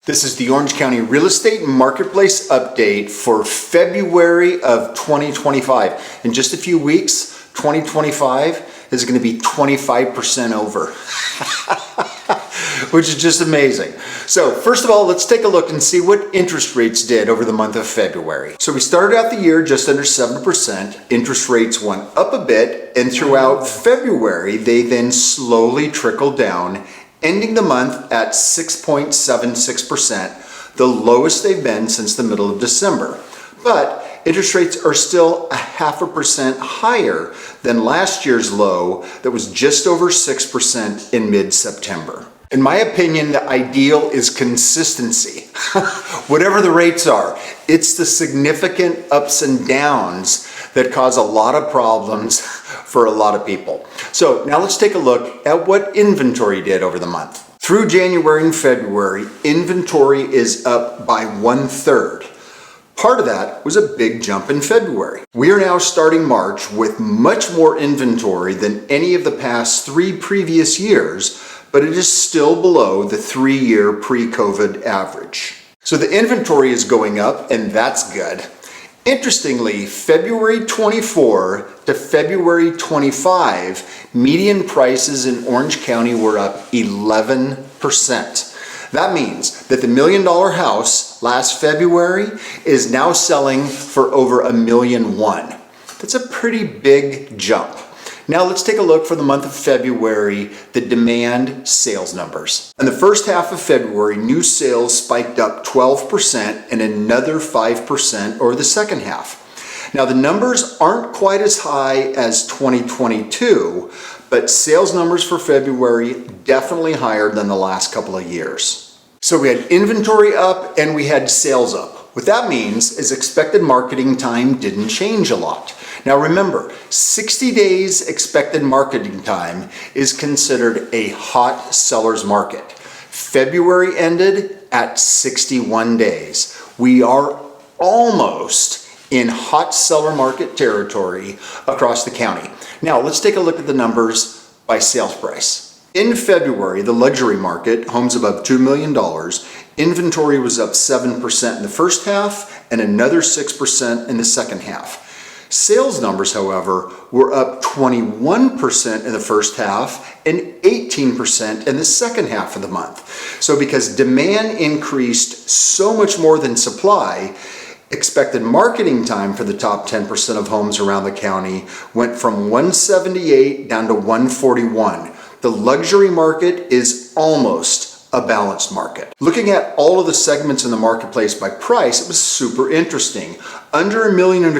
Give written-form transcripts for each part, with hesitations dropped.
This is the Orange County Real Estate Marketplace update for February of 2025. In just a few weeks, 2025 is going to be 25% over, which is just amazing. So first of all, let's take a look and see what interest rates did over the month of February. So we started out the year just under 7%. Interest rates went up a bit, and throughout February, they then slowly trickled down, ending the month at 6.76%, the lowest they've been since the middle of December. But interest rates are still 0.5% higher than last year's low that was just over 6% in mid-September. In my opinion, the ideal is consistency. Whatever the rates are, it's the significant ups and downs that cause a lot of problems for a lot of people. So now let's take a look at what inventory did over the month. Through January and February, inventory is up by 1/3. Part of that was a big jump in February. We are now starting March with much more inventory than any of the past 3 previous years, but it is still below the 3-year pre-COVID average. So the inventory is going up, and that's good. Interestingly, February 24 to February 25, median prices in Orange County were up 11%. That means that the $1 million house last February is now selling for over $1.1 million. That's a pretty big jump. Now let's take a look for the month of February, the demand sales numbers. In the first half of February, new sales spiked up 12% and another 5% over the second half. Now the numbers aren't quite as high as 2022, but sales numbers for February definitely higher than the last couple of years. So we had inventory up and we had sales up. What that means is expected marketing time didn't change a lot. Now remember, 60 days expected marketing time is considered a hot seller's market. February ended at 61 days. We are almost in hot seller market territory across the county. Now let's take a look at the numbers by sales price. In February, the luxury market, homes above $2 million, inventory was up 7% in the first half and another 6% in the second half. Sales numbers, however, were up 21% in the first half and 18% in the second half of the month. So because demand increased so much more than supply, expected marketing time for the top 10% of homes around the county went from 178 down to 141. The luxury market is almost a balanced market. Looking at all of the segments in the marketplace by price, it was super interesting. Under $1.25 million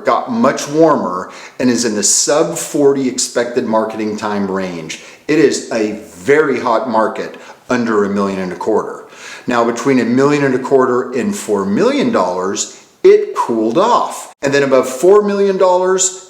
got much warmer and is in the sub 40 expected marketing time range. It is a very hot market under $1.25 million. Now between $1.25 million and $4 million, it cooled off. And then above $4 million,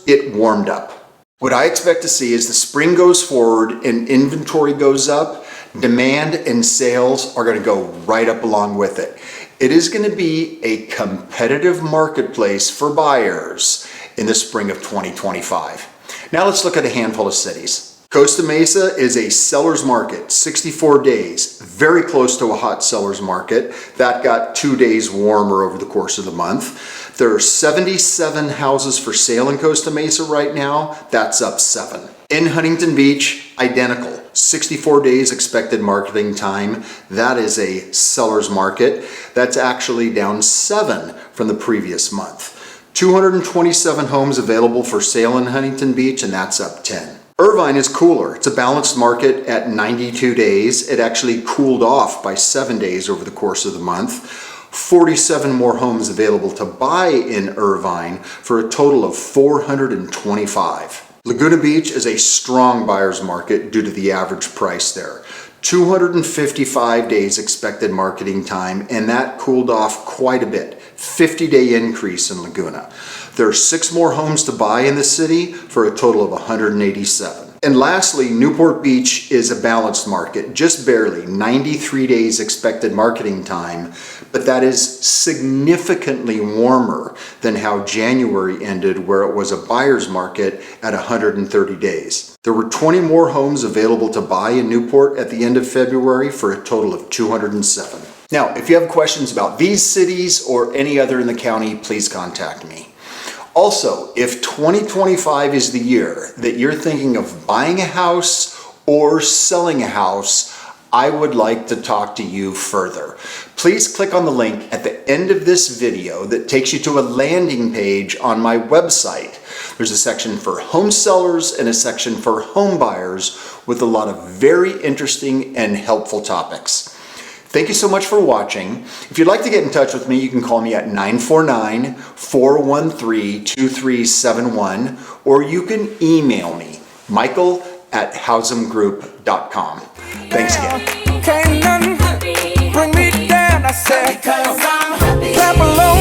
it warmed up. What I expect to see as the spring goes forward and inventory goes up, demand and sales are going to go right up along with it. It is going to be a competitive marketplace for buyers in the spring of 2025. Now let's look at a handful of cities. Costa Mesa is a seller's market, 64 days, very close to a hot seller's market. That got 2 days warmer over the course of the month. There are 77 houses for sale in Costa Mesa right now. That's up 7. In Huntington Beach, identical, 64 days expected marketing time. That is a seller's market. That's actually down 7 from the previous month. 227 homes available for sale in Huntington Beach, and that's up 10. Irvine is cooler. It's a balanced market at 92 days. It actually cooled off by 7 days over the course of the month. 47 more homes available to buy in Irvine for a total of 425. Laguna Beach is a strong buyer's market due to the average price there. 255 days expected marketing time, and that cooled off quite a bit. 50-day increase in Laguna. There are 6 more homes to buy in the city for a total of 187. And lastly, Newport Beach is a balanced market, just barely 93 days expected marketing time, but that is significantly warmer than how January ended, where it was a buyer's market at 130 days. There were 20 more homes available to buy in Newport at the end of February for a total of 207. Now, if you have questions about these cities or any other in the county, please contact me. Also, if 2025 is the year that you're thinking of buying a house or selling a house, I would like to talk to you further. Please click on the link at the end of this video that takes you to a landing page on my website. There's a section for home sellers and a section for home buyers with a lot of very interesting and helpful topics. Thank you so much for watching. If you'd like to get in touch with me, you can call me at 949-413-2371, or you can email me, michael@housemgroup.com. Thanks again. Can't nothing bring me down, I said, 'cause I'm clap along.